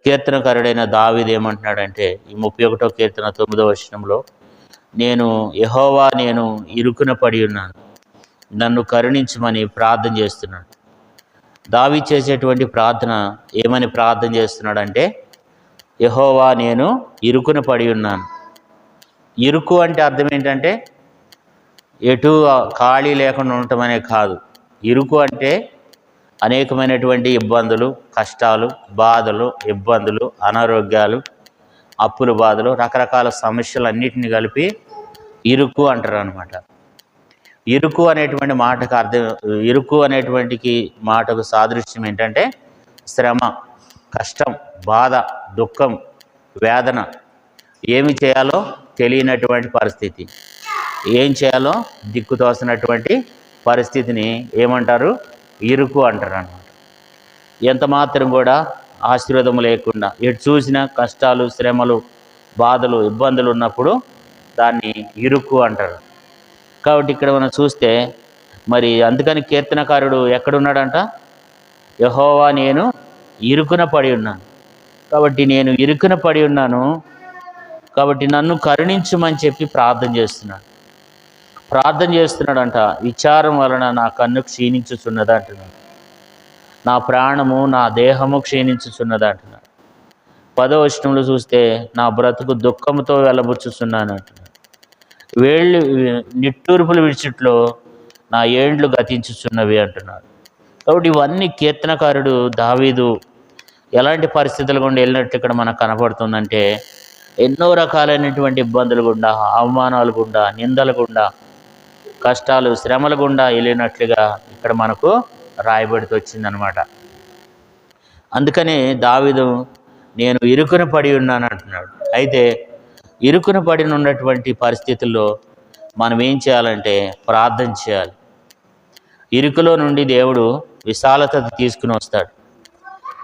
కీర్తనకారుడైన దావీదు ఏమంటున్నాడంటే ఈ 31వ కీర్తన 9వ వచనంలో, యెహోవా నేను ఇరుకున పడి ఉన్నాను, నన్ను కరుణించమని ప్రార్థన చేస్తున్నాడు. దావీదు చేసేటువంటి ప్రార్థన ఏమని ప్రార్థన చేస్తున్నాడంటే, యెహోవా నేను ఇరుకున పడి ఉన్నాను. ఇరుకు అంటే అర్థం ఏంటంటే ఎటు ఖాళీ లేకుండా ఉండటం అనే కాదు. ఇరుకు అంటే అనేకమైనటువంటి ఇబ్బందులు, కష్టాలు, బాధలు, ఇబ్బందులు, అనారోగ్యాలు, అప్పుల బాధలు, రకరకాల సమస్యలన్నిటిని కలిపి ఇరుకు అంటారు అనమాట. ఇరుకు అనేటువంటి మాటకు అర్థం, ఇరుకు అనేటువంటికి మాటకు సాదృశ్యం ఏంటంటే శ్రమ, కష్టం, బాధ, దుఃఖం, వేదన, ఏమి చేయాలో తెలియనటువంటి పరిస్థితి, ఏం చేయాలో దిక్కుతోసినటువంటి పరిస్థితిని ఏమంటారు? ఇరుకు అంటారు అన్నమాట. ఎంత మాత్రం కూడా ఆశీర్వాదం లేకుండా ఎటు చూసినా కష్టాలు, శ్రమలు, బాధలు, ఇబ్బందులు ఉన్నప్పుడు దాన్ని ఇరుకు అంటారు. కాబట్టి ఇక్కడ మనం చూస్తే మరి అందుకని కీర్తనకారుడు ఎక్కడున్నాడంట? యెహోవా నేను ఇరుకున పడి ఉన్నాను. కాబట్టి నేను ఇరుకున పడి ఉన్నాను కాబట్టి నన్ను కరుణించమని చెప్పి ప్రార్థన చేస్తున్నాడంట. విచారం వలన నా కన్ను క్షీణించుచున్నది అంటున్నాడు. నా ప్రాణము, నా దేహము క్షీణించుచున్నది అంటున్నాడు. 10వ వచనంలో చూస్తే నా బ్రతుకు దుఃఖంతో వెళ్ళబుచ్చుచున్నాను అంటున్నాడు. నిట్టూర్పులు విడిచిట్లో నా ఏండ్లు గతించుచున్నవి అంటున్నాడు. కాబట్టి ఇవన్నీ కీర్తనకారుడు దావీదు ఎలాంటి పరిస్థితుల గుండా వెళ్ళినట్టు ఇక్కడ మనకు కనపడుతుందంటే, ఎన్నో రకాలైనటువంటి ఇబ్బందులు గుండా, అవమానాలు గుండా, నిందల గుండా, కష్టాలు, శ్రమల గుండా వెళ్ళినట్లుగా ఇక్కడ మనకు రాయబడితే వచ్చిందనమాట. అందుకనే దావీదు నేను ఇరుకున పడి ఉన్నాను అంటున్నాడు. అయితే ఇరుకున పడి ఉన్నటువంటి పరిస్థితుల్లో మనం ఏం చేయాలంటే ప్రార్థన చేయాలి. ఇరుకులో నుండి దేవుడు విశాలత తీసుకుని వస్తాడు.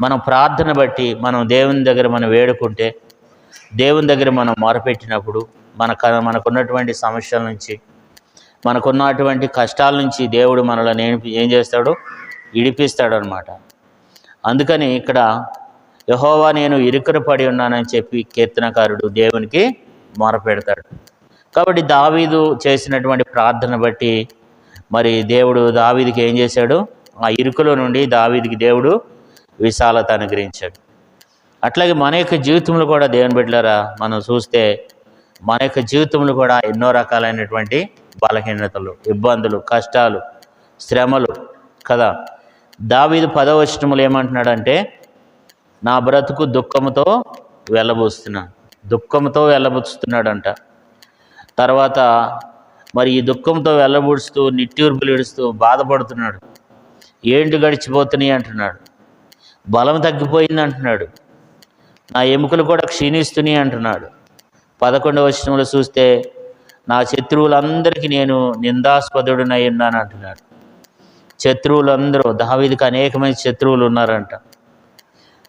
మనం ప్రార్థన బట్టి మనం దేవుని దగ్గర మనం వేడుకుంటే, దేవుని దగ్గర మనం మొరపెట్టినప్పుడు మనకున్నటువంటి సమస్యల నుంచి, మనకున్నటువంటి కష్టాల నుంచి దేవుడు మనల్ని ఏం చేస్తాడు? ఇడిపిస్తాడు అనమాట. అందుకని ఇక్కడ యెహోవా నేను ఇరుకున పడి ఉన్నానని చెప్పి కీర్తనకారుడు దేవునికి మొరపెడతాడు. కాబట్టి దావీదు చేసినటువంటి ప్రార్థన బట్టి మరి దేవుడు దావీదుకి ఏం చేశాడు? ఆ ఇరుకులో నుండి దావీదుకి దేవుడు విశాలత అనుగ్రహించాడు. అట్లాగే మన యొక్క జీవితంలో కూడా దేవుని బిడ్డలారా మనం చూస్తే మన యొక్క జీవితంలో కూడా ఎన్నో రకాలైనటువంటి బలహీనతలు, ఇబ్బందులు, కష్టాలు, శ్రమలు కదా. దావీదు 10వ వచనంలో ఏమంటున్నాడంటే, నా బ్రతుకు దుఃఖంతో వెళ్ళబుచ్చుతున్నాడంట. తర్వాత మరి ఈ దుఃఖంతో వెళ్ళబుడుస్తూ, నిట్టూర్పులు ఇడుస్తూ బాధపడుతున్నాడు. ఏంటి గడిచిపోతున్నాయి అంటున్నాడు. బలం తగ్గిపోయింది అంటున్నాడు. నా ఎముకలు కూడా క్షీణిస్తున్నాయి అంటున్నాడు. 11వ వచనంలో చూస్తే నా శత్రువులందరికీ నేను నిందాస్పదుడినై ఉన్నాను అంటున్నాడు. శత్రువులందరూ, దావీదుకి అనేకమైన శత్రువులు ఉన్నారంట.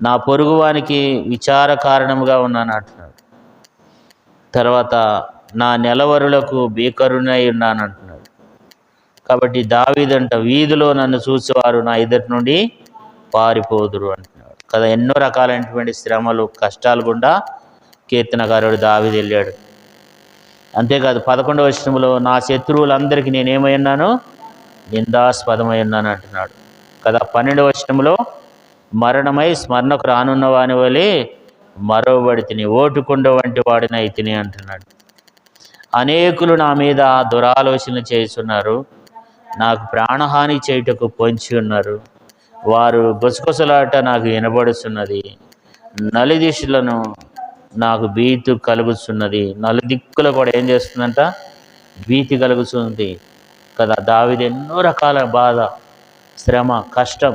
నా పొరుగువానికి విచార కారణముగా ఉన్నాను అంటున్నాడు. తర్వాత నా నెలవరులకు భీకరునై ఉన్నాను అంటున్నాడు. కాబట్టి దావీదంట వీధిలో నన్ను చూసేవారు నా ఎదుటి నుండి పారిపోదురు అంటున్నాడు కదా. ఎన్నో రకాలైనటువంటి శ్రమలు, కష్టాలు గుండా కీర్తనకారుడు దావీదు వెళ్ళాడు. అంతేకాదు 11వ వచనంలో నా శత్రువులందరికీ నేనేమై ఉన్నాను? నిందాస్పదమై ఉన్నాను అంటున్నాడు కదా. 12వ వచనంలో మరణమై స్మరణకు రానున్న వాని వలె మరోబడి తిని ఓటుకుండ వంటి వాడినై తిని అంటున్నాడు. అనేకులు నా మీద దురాలోచనలు చేస్తున్నారు, నాకు ప్రాణహాని చేయుటకు పొంచి ఉన్నారు. వారు గుసగుసలాట నాకు వినబడుతున్నది, నలుదిశలను నాకు భీతి కలుగుతున్నది. నలుదిక్కులు కూడా ఏం చేస్తుందంట? భీతి కలుగుతుంది కదా. దావీదు ఎన్నో రకాల బాధ, శ్రమ, కష్టం.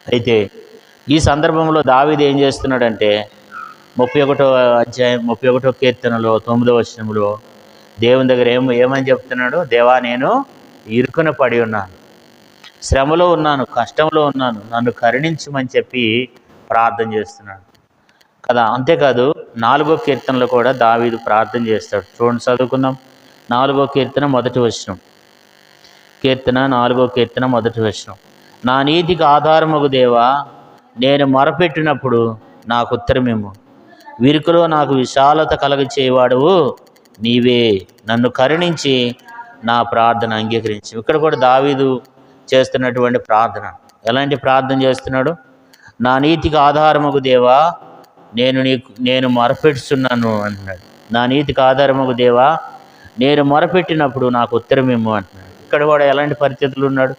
అయితే ఈ సందర్భంలో దావీదు ఏం చేస్తున్నాడంటే 31వ అధ్యాయం 31వ కీర్తనలో 9వ వచనంలో దేవుని దగ్గర ఏమని చెప్తున్నాడు? దేవా నేను ఇరుకున పడి ఉన్నాను, శ్రమలో ఉన్నాను, కష్టంలో ఉన్నాను, నన్ను కరుణించమని చెప్పి ప్రార్థన చేస్తున్నాడు కదా. అంతేకాదు 4వ కీర్తనలో కూడా దావీదు ప్రార్థన చేస్తాడు. చూడండి, చదువుకుందాం. 4వ కీర్తన 1వ వచనం. కీర్తన 4వ కీర్తన 1వ వచనం. నా నీతికి ఆధారమగు దేవా, నేను మొరపెట్టినప్పుడు నాకు ఉత్తరమిమ్ము. విరుకులో నాకు విశాలత కలగచేవాడువు నీవే. నన్ను కరుణించి నా ప్రార్థన అంగీకరించి. ఇక్కడ కూడా దావీదు చేస్తున్నటువంటి ప్రార్థన. ఎలాంటి ప్రార్థన చేస్తున్నాడు? నా నీతికి ఆధారముగు దేవా నేను మొరపెట్టుచున్నాను అంటున్నాడు. నా నీతికి ఆధారముగు దేవా నేను మొరపెట్టినప్పుడు నాకు ఉత్తరమిమ్ము అంటున్నాడు. ఇక్కడ కూడా ఎలాంటి పరిస్థితులు ఉన్నాడు?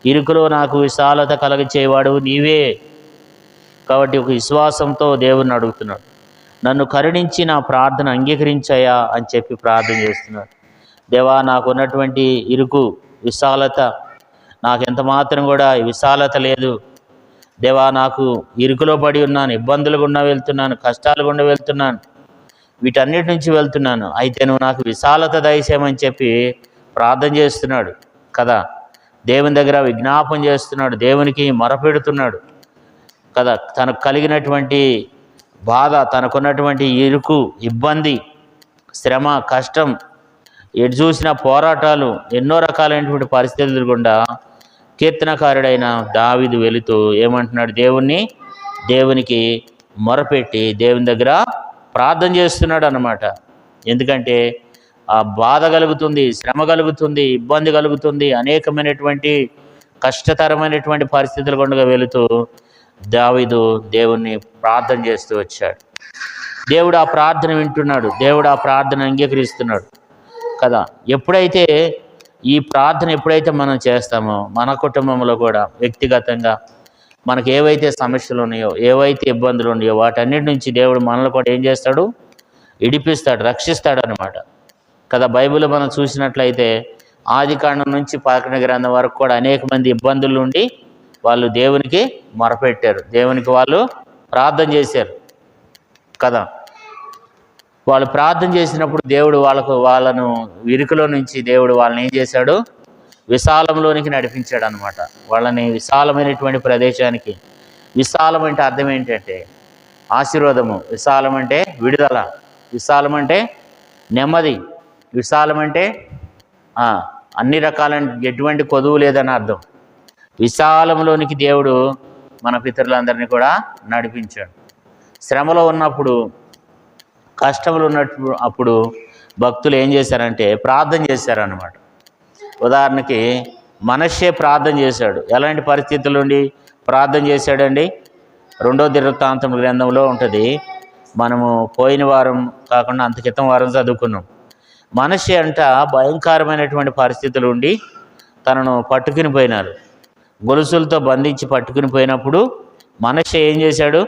ఇరుకులో నాకు విశాలత కలగచేవాడు నీవే. కాబట్టి ఒక విశ్వాసంతో దేవుణ్ణి అడుగుతున్నాడు, నన్ను కరుణించి నా ప్రార్థన అంగీకరించాయా అని చెప్పి ప్రార్థన చేస్తున్నాడు. దేవా, నాకు ఉన్నటువంటి ఇరుకు విశాలత నాకు ఎంత మాత్రం కూడా విశాలత లేదు. దేవా, నాకు ఇరుకులో పడి ఉన్నాను, ఇబ్బందులు గుండా వెళ్తున్నాను, కష్టాలు గుండా వెళ్తున్నాను, వీటన్నిటి నుంచి వెళ్తున్నాను. అయితే నువ్వు నాకు విశాలత దయచేయమని చెప్పి ప్రార్థన చేస్తున్నాడు కదా. దేవుని దగ్గర విజ్ఞాపన చేస్తున్నాడు, దేవునికి మొరపెడుతున్నాడు కదా. తనకు కలిగినటువంటి బాధ, తనకున్నటువంటి ఇరుకు, ఇబ్బంది, శ్రమ, కష్టం, ఎటు చూసిన పోరాటాలు, ఎన్నో రకాలైనటువంటి పరిస్థితులు గుండా కీర్తనకారుడైన దావీదు వెళుతూ ఏమంటున్నాడు? దేవునికి మొరపెట్టి దేవుని దగ్గర ప్రార్థన చేస్తున్నాడు అన్నమాట. ఎందుకంటే ఆ బాధ కలుగుతుంది, శ్రమ కలుగుతుంది, ఇబ్బంది కలుగుతుంది, అనేకమైనటువంటి కష్టతరమైనటువంటి పరిస్థితులు గుండా వెళుతూ దావీదు దేవుణ్ణి ప్రార్థన చేస్తూ వచ్చాడు. దేవుడు ఆ ప్రార్థన వింటున్నాడు, దేవుడు ఆ ప్రార్థన అంగీకరిస్తున్నాడు కదా. ఎప్పుడైతే ఈ ప్రార్థన మనం చేస్తామో మన కుటుంబంలో కూడా వ్యక్తిగతంగా మనకు ఏవైతే సమస్యలు ఉన్నాయో, ఏవైతే ఇబ్బందులు ఉన్నాయో వాటన్నిటి నుంచి దేవుడు మనల్ని కూడా ఏం చేస్తాడు? ఇడిపిస్తాడు, రక్షిస్తాడు అన్నమాట కదా. బైబిల్ మనం చూసినట్లయితే ఆదికాండం నుంచి ప్రకటన గ్రంథం వరకు కూడా అనేక మంది ఇబ్బందుల నుండి వాళ్ళు దేవునికి మొరపెట్టారు, దేవునికి వాళ్ళు ప్రార్థన చేశారు కదా. వాళ్ళు ప్రార్థన చేసినప్పుడు దేవుడు వాళ్ళను ఇరుకులో నుంచి దేవుడు వాళ్ళని ఏం చేశాడు? విశాలంలోనికి నడిపించాడు అనమాట. వాళ్ళని విశాలమైనటువంటి ప్రదేశానికి. విశాలం అంటే అర్థం ఏంటంటే ఆశీర్వాదము, విశాలం అంటే విడుదల, విశాలం అంటే నెమ్మది, విశాలం అంటే అన్ని రకాలైన ఎటువంటి కొదువు లేదని అర్థం. విశాలంలోనికి దేవుడు మన పితరులందరినీ కూడా నడిపించాడు. శ్రమలో ఉన్నప్పుడు, కష్టములు అప్పుడు భక్తులు ఏం చేశారంటే ప్రార్థన చేశారన్నమాట. ఉదాహరణకి మనష్షే ప్రార్థన చేశాడు. ఎలాంటి పరిస్థితుల నుండి ప్రార్థన చేశాడండి? 2వ దినవృత్తాంతం గ్రంథంలో ఉంటుంది. మనము పోయిన వారం కాకుండా అంత క్రితం వారం చదువుకున్నాం. మనష్షే అంట భయంకరమైనటువంటి పరిస్థితులు ఉండి తనను పట్టుకుని పోయినారు, గొలుసులతో బంధించి పట్టుకుని పోయినప్పుడు మనష్షే ఏం చేశాడు?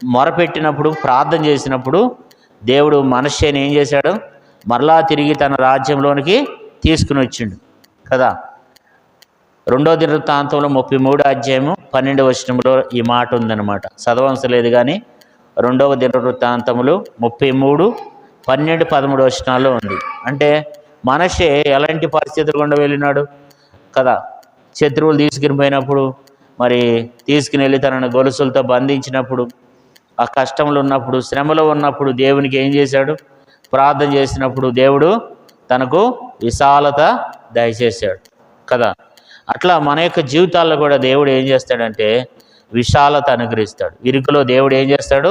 మొరపెట్టినప్పుడు, ప్రార్థన చేసినప్పుడు దేవుడు మనష్షేని ఏం చేశాడు? మరలా తిరిగి తన రాజ్యంలోనికి తీసుకుని వచ్చిండు కదా. 2వ దినవృత్తాంతంలో 33వ అధ్యాయము 12వ వచనంలో ఈ మాట ఉందన్నమాట. చదవవలసిన లేదు కానీ 2వ దినవృత్తాంతములు 33, 12, 13 వచనాల్లో ఉంది. అంటే మనష్షే ఎలాంటి పరిస్థితులు గుండా వెళ్ళినాడు కదా. శత్రువులు తీసుకుని పోయినప్పుడు, మరి తీసుకుని వెళ్ళి తనను గొలుసులతో బంధించినప్పుడు, ఆ కష్టంలో ఉన్నప్పుడు, శ్రమలో ఉన్నప్పుడు దేవునికి ఏం చేశాడు? ప్రార్థన చేసినప్పుడు దేవుడు తనకు విశాలత దయచేశాడు కదా. అట్లా మన యొక్క జీవితాల్లో కూడా దేవుడు ఏం చేస్తాడంటే విశాలత అనుగ్రహిస్తాడు. ఇరుకులో దేవుడు ఏం చేస్తాడు?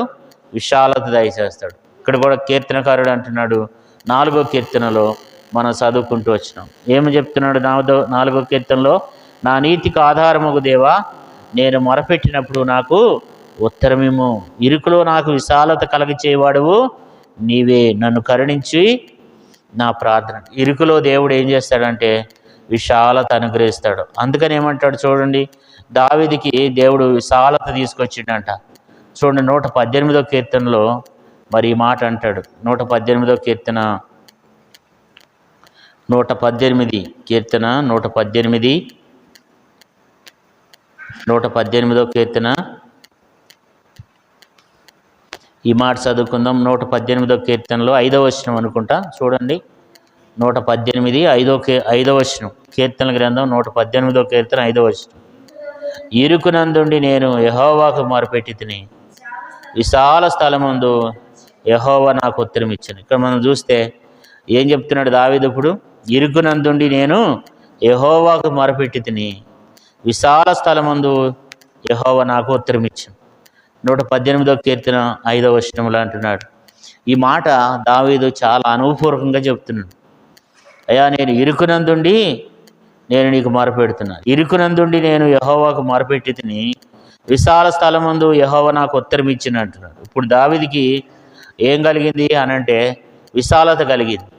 విశాలత దయచేస్తాడు. ఇక్కడ కూడా కీర్తనకారుడు అంటున్నాడు, 4వ కీర్తనలో మనం చదువుకుంటూ వచ్చినాం. ఏమి చెప్తున్నాడు? 4వ కీర్తనలో, నా నీతికి ఆధారముగు దేవా నేను మొరపెట్టినప్పుడు నాకు ఉత్తరమేమో. ఇరుకులో నాకు విశాలత కలగచేవాడువు నీవే. నన్ను కరుణించి నా ప్రార్థన. ఇరుకులో దేవుడు ఏం చేస్తాడంటే విశాలత అనుగ్రహిస్తాడు. అందుకని ఏమంటాడు చూడండి, దావీదుకి దేవుడు విశాలత తీసుకొచ్చిండంట. చూడండి 118వ కీర్తనలో మరి ఈ మాట అంటాడు. 118వ కీర్తన 118 కీర్తన 118వ కీర్తన ఈ మాట చదువుకుందాం. 118వ కీర్తనలో 5వ వచనం అనుకుంటా. చూడండి 118 5వ వచనం. కీర్తన గ్రంథం 118వ కీర్తన 5వ వచనం. ఇరుకునందుండి నేను యెహోవాకు మొరపెట్టి తిని, విశాల స్థలమందు యెహోవా నాకు ఉత్తరం ఇచ్చాను. ఇక్కడ మనం చూస్తే ఏం చెప్తున్నాడు దావీదు? ఇప్పుడు ఇరుకునందుండి నేను యెహోవాకు మొరపెట్టి తిని, విశాల స్థలమందు యెహోవా నాకు ఉత్తరం ఇచ్చాను. 118వ కీర్తన 5వ వచనంలో అంటున్నాడు. ఈ మాట దావీదు చాలా అనుభవపూర్వకంగా చెప్తున్నాడు. అయ్యా, నేను ఇరుకునందుండి నేను నీకు మొరపెడుతున్నాను. ఇరుకునందుండి నేను యెహోవాకు మొరపెట్టి తిని విశాల స్థలమందు యెహోవా నాకు ఉత్తరం ఇచ్చిన అంటున్నాడు. ఇప్పుడు దావీదుకి ఏం కలిగింది అనంటే విశాలత కలిగింది.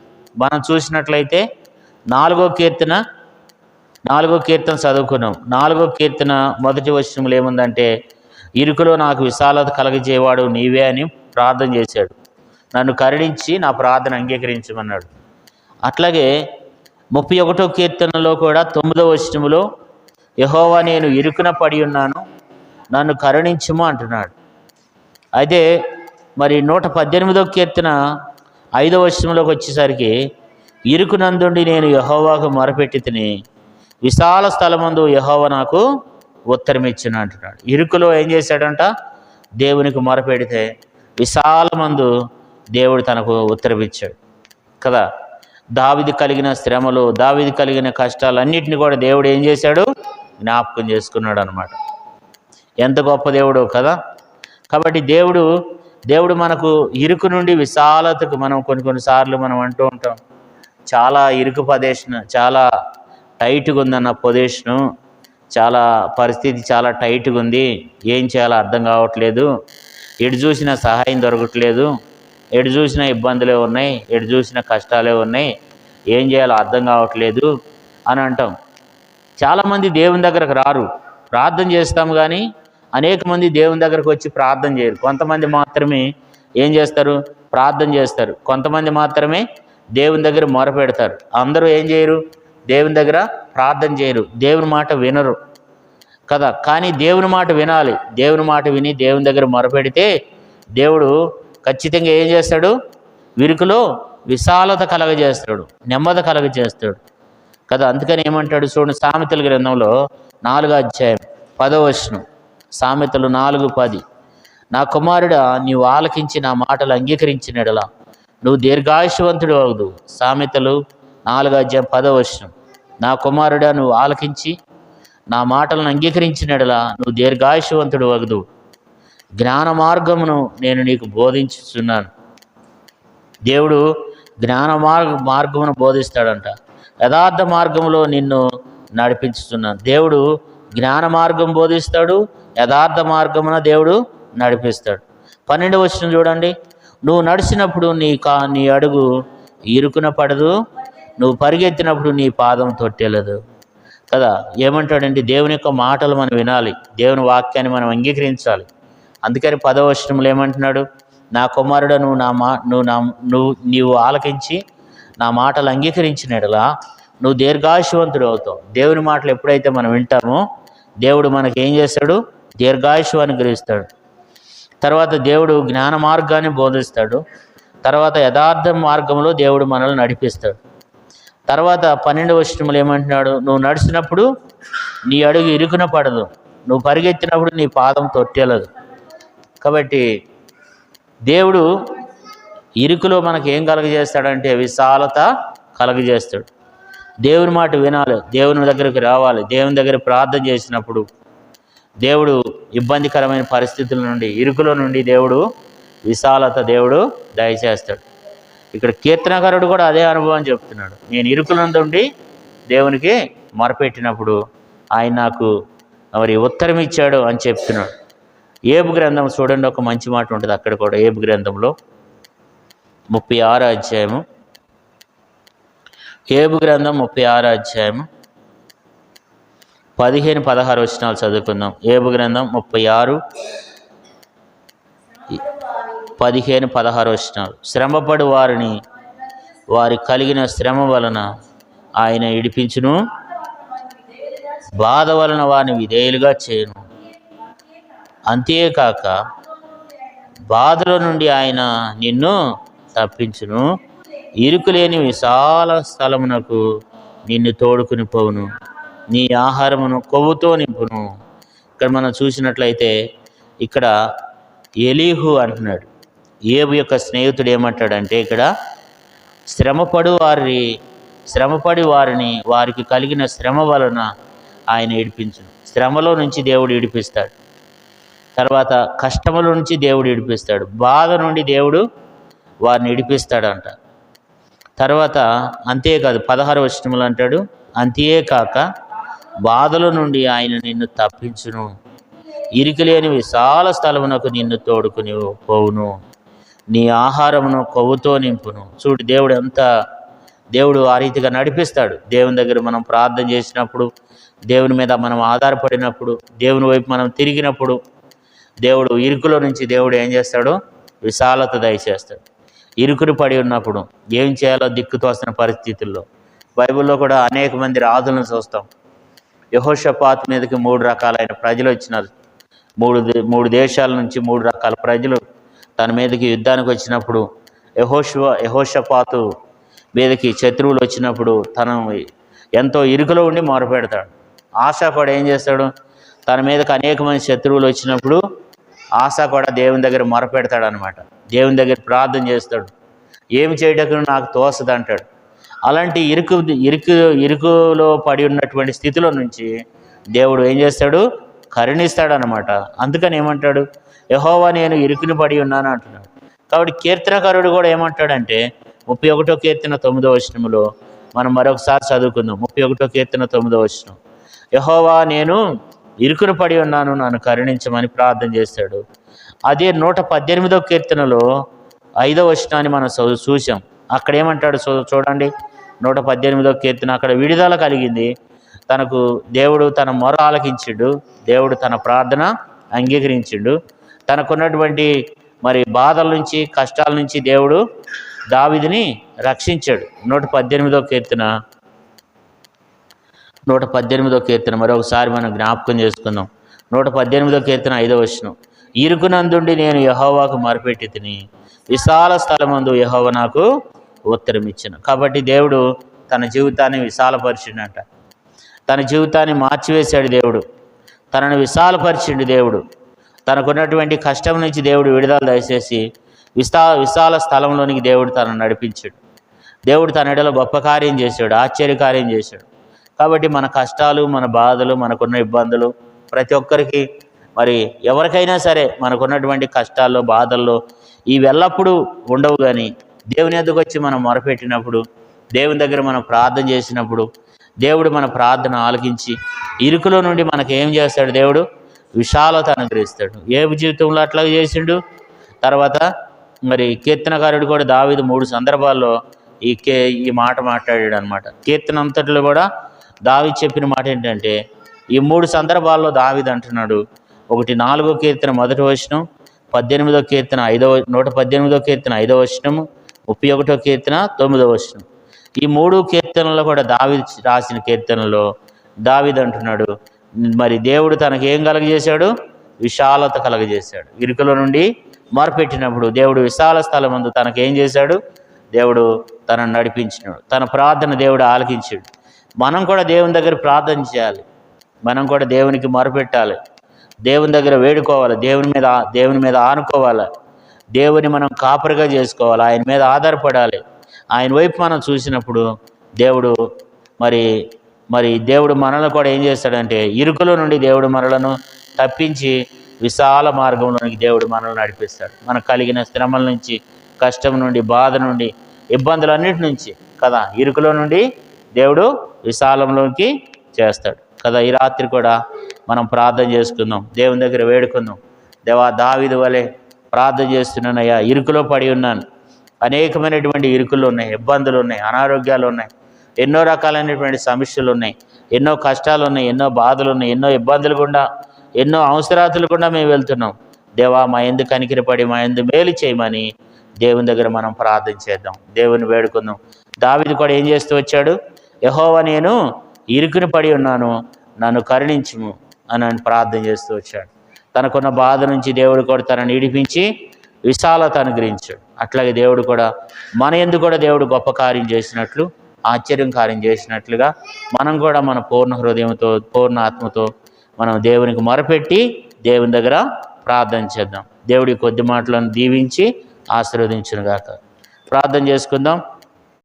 మనం చూసినట్లయితే 4వ కీర్తన చదువుకున్నాం. 4వ కీర్తన 1వ వచనంలో ఏముందంటే, ఇరుకులో నాకు విశాలత కలగజేవాడు నీవే అని ప్రార్థన చేశాడు. నన్ను కరుణించి నా ప్రార్థన అంగీకరించమన్నాడు. అట్లాగే 31వ కీర్తనలో కూడా 9వ వచనంలో యెహోవా నేను ఇరుకున పడి ఉన్నాను, నన్ను కరుణించుము అంటున్నాడు. అయితే మరి 118వ కీర్తన 5వ వచనంలోకి వచ్చేసరికి ఇరుకునందుండి నేను యెహోవాకు మొరపెట్టి తిని విశాల స్థలమందు యెహోవా నాకు ఉత్తరం ఇచ్చిన అంటున్నాడు. ఇరుకులో ఏం చేశాడంట? దేవునికి మొరపెడితే విశాలమందు దేవుడు తనకు ఉత్తరం ఇచ్చాడు కదా. దావీదు కలిగిన శ్రమలు, దావీదు కలిగిన కష్టాలన్నింటినీ కూడా దేవుడు ఏం చేశాడు? జ్ఞాపకం చేసుకున్నాడు అనమాట. ఎంత గొప్ప దేవుడు కదా. కాబట్టి దేవుడు మనకు ఇరుకు నుండి విశాలతకు, మనం కొన్నిసార్లు మనం అంటూ ఉంటాం, చాలా ఇరుకు ప్రదేశం, చాలా టైట్గా ఉందన్న పొజిషను, చాలా పరిస్థితి చాలా టైట్గా ఉంది, ఏం చేయాలో అర్థం కావట్లేదు, ఎటు చూసినా సహాయం దొరకట్లేదు, ఎటు చూసినా ఇబ్బందులే ఉన్నాయి, ఎటు చూసినా కష్టాలే ఉన్నాయి, ఏం చేయాలో అర్థం కావట్లేదు అని అంటాం. చాలామంది దేవుని దగ్గరకు రారు, ప్రార్థన చేస్తాము కానీ అనేక మంది దేవుని దగ్గరకు వచ్చి ప్రార్థన చేయరు. కొంతమంది మాత్రమే ఏం చేస్తారు? ప్రార్థన చేస్తారు. కొంతమంది మాత్రమే దేవుని దగ్గర మొరపెడతారు. అందరూ ఏం చేయరు? దేవుని దగ్గర ప్రార్థన చేయరు, దేవుని మాట వినరు కదా. కానీ దేవుని మాట వినాలి. దేవుని మాట విని దేవుని దగ్గర మొరపెడితే దేవుడు ఖచ్చితంగా ఏం చేస్తాడు? విరుకులో విశాలత కలగజేస్తాడు, నెమ్మది కలగజేస్తాడు కదా. అందుకని ఏమంటాడు చూడండి, సామెతల గ్రంథంలో 4వ అధ్యాయం 10వ వచనం, సామెతలు 4:10, నా కుమారుడా నీవు ఆలకించి నా మాటలు అంగీకరించిన ఎడల నువ్వు దీర్ఘాయుష్వంతుడు అవదు. సామెతలు 4వ అధ్యాయం 10వ వచనం, నా కుమారుడా నువ్వు ఆలకించి నా మాటలను అంగీకరించిన ఎడల నువ్వు దీర్ఘాయుష్వంతుడు అవదు. జ్ఞాన మార్గమును నేను నీకు బోధించుచున్నాను. దేవుడు జ్ఞాన మార్గమును బోధిస్తాడంట. యథార్థ మార్గంలో నిన్ను నడిపించుతున్నాను. దేవుడు జ్ఞాన మార్గం బోధిస్తాడు, యథార్థ మార్గమున దేవుడు నడిపిస్తాడు. 12వ వచనం చూడండి, నువ్వు నడిచినప్పుడు నీ అడుగు ఇరుకున పడదు, నువ్వు పరిగెత్తినప్పుడు నీ పాదం తొట్టెలదు కదా. ఏమంటాడంటే దేవుని యొక్క మాటలు మనం వినాలి, దేవుని వాక్యాన్ని మనం అంగీకరించాలి. అందుకని 10వ వచనంలో ఏమంటున్నాడు? నా కుమారుడు నీవు ఆలకించి నా మాటలు అంగీకరించిన ఎడలా నువ్వు దీర్ఘాయుష్వంతుడు అవుతావు. దేవుని మాటలు ఎప్పుడైతే మనం వింటామో దేవుడు మనకి ఏం చేస్తాడు? దీర్ఘాయుష్షు అనుగ్రహిస్తాడు. తర్వాత దేవుడు జ్ఞాన మార్గాన్ని బోధిస్తాడు. తర్వాత యథార్థ మార్గంలో దేవుడు మనల్ని నడిపిస్తాడు. తర్వాత 12వ వచనంలో ఏమంటున్నాడు? నువ్వు నడిచినప్పుడు నీ అడుగు ఇరుకున పడదు, నువ్వు పరిగెత్తినప్పుడు నీ పాదం తొట్టెలదు. కాబట్టి దేవుడు ఇరుకులో మనకి ఏం కలగజేస్తాడంటే విశాలత కలగజేస్తాడు. దేవుని మాట వినాలి, దేవుని దగ్గరికి రావాలి. దేవుని దగ్గర ప్రార్థన చేసినప్పుడు దేవుడు ఇబ్బందికరమైన పరిస్థితుల నుండి, ఇరుకులో నుండి దేవుడు విశాలత దేవుడు దయచేస్తాడు. ఇక్కడ కీర్తనకారుడు కూడా అదే అనుభవం చెప్తున్నాడు. నేను ఇరుకులందుండి దేవునికి మొరపెట్టినప్పుడు ఆయన నాకు మరి ఉత్తరం ఇచ్చాడు అని చెప్తున్నాడు. ఏబు గ్రంథం చూడండి, ఒక మంచి మాట ఉంటుంది అక్కడ కూడా. ఏబు గ్రంథంలో 36వ అధ్యాయము, ఏబు గ్రంథం 36వ అధ్యాయము 15-16 వచనాలు చదువుకుందాం. ఏబు గ్రంథం 36 15-16 వచనాలు. శ్రమపడు వారిని వారి కలిగిన శ్రమ వలన ఆయన ఇడిపించును, బాధ వలన వారిని విధేయులుగా చేయను. అంతేకాక బాధల నుండి ఆయన నిన్ను తప్పించును, ఇరుకులేని విశాల స్థలమునకు నిన్ను తోడుకుని పోవును, నీ ఆహారమును కొవ్వుతో నింపును. ఇక్కడ మనం చూసినట్లయితే ఇక్కడ ఎలీహు అంటున్నాడు. ఏబు యొక్క స్నేహితుడు ఏమంటాడంటే ఇక్కడ శ్రమపడి వారిని వారికి కలిగిన శ్రమ వలన ఆయన ఇడిపించును. శ్రమలో నుంచి దేవుడు ఇడిపిస్తాడు. తర్వాత కష్టముల నుంచి దేవుడు విడిపిస్తాడు, బాధ నుండి దేవుడు వారిని విడిపిస్తాడంట. తర్వాత అంతేకాదు 16వ వచనంలో అంటాడు, అంతేకాక బాధల నుండి ఆయన నిన్ను తప్పించును, ఇరికిలేని విశాల స్థలమునకు నిన్ను తోడుకుని పోవును, నీ ఆహారమును కొవ్వుతో నింపును. చూడు దేవుడు ఆ రీతిగా నడిపిస్తాడు. దేవుని దగ్గర మనం ప్రార్థన చేసినప్పుడు, దేవుని మీద మనం ఆధారపడినప్పుడు, దేవుని వైపు మనం తిరిగినప్పుడు, దేవుడు ఇరుకులో నుంచి దేవుడు ఏం చేస్తాడు? విశాలత దయచేస్తాడు. ఇరుకుని పడి ఉన్నప్పుడు ఏం చేయాలో దిక్కుతోస్తున్న పరిస్థితుల్లో బైబిల్లో కూడా అనేక మంది రాజులను చూస్తాం. యెహోషాపాతు మీదకి 3 రకాలైన ప్రజలు వచ్చినారు. మూడు దేశాల నుంచి 3 రకాల ప్రజలు తన మీదకి యుద్ధానికి వచ్చినప్పుడు యెహోషాపాతు మీదకి శత్రువులు వచ్చినప్పుడు తను ఎంతో ఇరుకులో ఉండి మొరపెడతాడు. ఆశా కూడా ఏం చేస్తాడు? తన మీదకి అనేక మంది శత్రువులు వచ్చినప్పుడు ఆశా కూడా దేవుని దగ్గర మొరపెడతాడు అనమాట. దేవుని దగ్గర ప్రార్థన చేస్తాడు. ఏమి చేయటం నాకు తోసదు అంటాడు. అలాంటి ఇరుకులో పడి ఉన్నటువంటి స్థితిలో నుంచి దేవుడు ఏం చేస్తాడు? కరుణిస్తాడు అనమాట. అందుకని ఏమంటాడు? యెహోవా నేను ఇరుకుని పడి ఉన్నాను అంటున్నాడు. కాబట్టి కీర్తనకారుడు కూడా ఏమంటాడంటే 31వ కీర్తన 9వ వచనంలో మనం మరొకసారి చదువుకుందాం. 31వ కీర్తన 9వ వచనం, యెహోవా నేను ఇరుకుని పడి ఉన్నాను, నన్ను కరుణించమని ప్రార్థన చేస్తాడు. అదే 118వ కీర్తనలో 5వ వచనాన్ని మనం చూసాం. అక్కడ ఏమంటాడు చూడండి. 118వ కీర్తన, అక్కడ విడుదల కలిగింది. తనకు దేవుడు తన మొర ఆలకించిండు, దేవుడు తన ప్రార్థన అంగీకరించిండు. తనకున్నటువంటి బాధల నుంచి కష్టాల నుంచి దేవుడు దావీదుని రక్షించాడు. 118వ కీర్తన మరొకసారి మనం జ్ఞాపకం చేసుకుందాం. 118వ కీర్తన 5వ వచనం, ఇరుకునందుండి నేను యెహోవాకు మొరపెట్టి తిని, విశాల స్థలమందు యెహోవా నాకు ఉత్తరం ఇచ్చిన. కాబట్టి దేవుడు తన జీవితాన్ని విశాలపరిచిండంట. తన జీవితాన్ని మార్చివేశాడు దేవుడు. తనను విశాలపరిచిండు దేవుడు. తనకున్నటువంటి కష్టం నుంచి దేవుడు విడుదల దయచేసి విశాల స్థలంలోనికి దేవుడు తనను నడిపించాడు. దేవుడు తన ఎడలో గొప్ప కార్యం చేశాడు, ఆశ్చర్యకార్యం చేశాడు. కాబట్టి మన కష్టాలు, మన బాధలు, మనకున్న ఇబ్బందులు ప్రతి ఒక్కరికి ఎవరికైనా సరే మనకున్నటువంటి కష్టాల్లో, బాధల్లో ఇవి ఎల్లప్పుడూ ఉండవు. కానీ దేవుని ఎద్దకు వచ్చి మనం మొరపెట్టినప్పుడు, దేవుని దగ్గర మనం ప్రార్థన చేసినప్పుడు దేవుడు మన ప్రార్థన ఆలకించి ఇరుకులో నుండి మనకు ఏం చేస్తాడు? దేవుడు విశాలత అనుగ్రహిస్తాడు. ఏబు జీవితంలో అట్లాగే చేసిండు. తర్వాత కీర్తనకారుడు కూడా దావీదు 3 సందర్భాల్లో ఈ మాట మాట్లాడాడు అనమాట. కీర్తన అంతట్లో కూడా దావీదు చెప్పిన మాట ఏంటంటే, ఈ 3 సందర్భాల్లో దావీదు అంటున్నాడు. ఒకటి 4వ కీర్తన 1వ వచనం, 18వ కీర్తన 118వ కీర్తన 5వ వచనము, 31వ కీర్తన 9వ వచనం. ఈ 3 కీర్తనల్లో కూడా దావీదు రాసిన కీర్తనలో దావీదు అంటున్నాడు, దేవుడు తనకి ఏం కలగజేశాడు? విశాలత కలగజేశాడు. ఇరుకుల నుండి మొరపెట్టినప్పుడు దేవుడు విశాల స్థలం ముందు తనకేం చేశాడు? దేవుడు తనను నడిపించినాడు. తన ప్రార్థన దేవుడు ఆలకించాడు. మనం కూడా దేవుని దగ్గర ప్రార్థన చేయాలి. మనం కూడా దేవునికి మొరపెట్టాలి. దేవుని దగ్గర వేడుకోవాలి. దేవుని మీద ఆనుకోవాలి. దేవుని మనం కాపరిగా చేసుకోవాలి. ఆయన మీద ఆధారపడాలి. ఆయన వైపు మనం చూసినప్పుడు దేవుడు దేవుడు మనల్ని కూడా ఏం చేస్తాడంటే, ఇరుకుల నుండి దేవుడు మనలను తప్పించి విశాల మార్గంలోనికి దేవుడు మనల్ని నడిపిస్తాడు. మనకు కలిగిన శ్రమల నుంచి, కష్టం నుండి, బాధ నుండి, ఇబ్బందులన్నిటి నుంచి కదా, ఇరుకులో నుండి దేవుడు విశాలంలోకి చేస్తాడు కదా. ఈ రాత్రి కూడా మనం ప్రార్థన చేసుకుందాం, దేవుని దగ్గర వేడుకుందాం. దేవా, దావీదు వలె ప్రార్థన చేస్తున్నానయ్యా, ఇరుకులో పడి ఉన్నాను, అనేకమైనటువంటి ఇరుకులు ఉన్నాయి, ఇబ్బందులు ఉన్నాయి, అనారోగ్యాలు ఉన్నాయి, ఎన్నో రకాలైనటువంటి సమస్యలు ఉన్నాయి, ఎన్నో కష్టాలు ఉన్నాయి, ఎన్నో బాధలు ఉన్నాయి, ఎన్నో ఇబ్బందులు గుండా, ఎన్నో అవసరాతులు గుండా మేము వెళ్తున్నాం. దేవా, మా యందు కనికరపడి మా యందు మేలు చేయమని దేవుని దగ్గర మనం ప్రార్థన చేద్దాం, దేవుని వేడుకుందాం. దావీదు కూడా ఏం చేస్తూ వచ్చాడు? యెహోవా నేను ఇరుకుని పడి ఉన్నాను, నన్ను కరుణించుము అని ప్రార్థన చేస్తూ వచ్చాడు. తనకున్న బాధ నుంచి దేవుడు కూడా తనని విడిపించి విశాలత అనుగ్రహించాడు. అట్లాగే దేవుడు కూడా మన యందు కూడా దేవుడు గొప్ప కార్యం చేసినట్లు, ఆశ్చర్యం కార్యం చేసినట్లుగా మనం కూడా మన పూర్ణ హృదయంతో, పూర్ణ ఆత్మతో మనం దేవునికి మొరపెట్టి దేవుని దగ్గర ప్రార్థన చేద్దాం. దేవుడి కొద్ది మాటలను దీవించి ఆశీర్వదించునుగాక. ప్రార్థన చేసుకుందాం.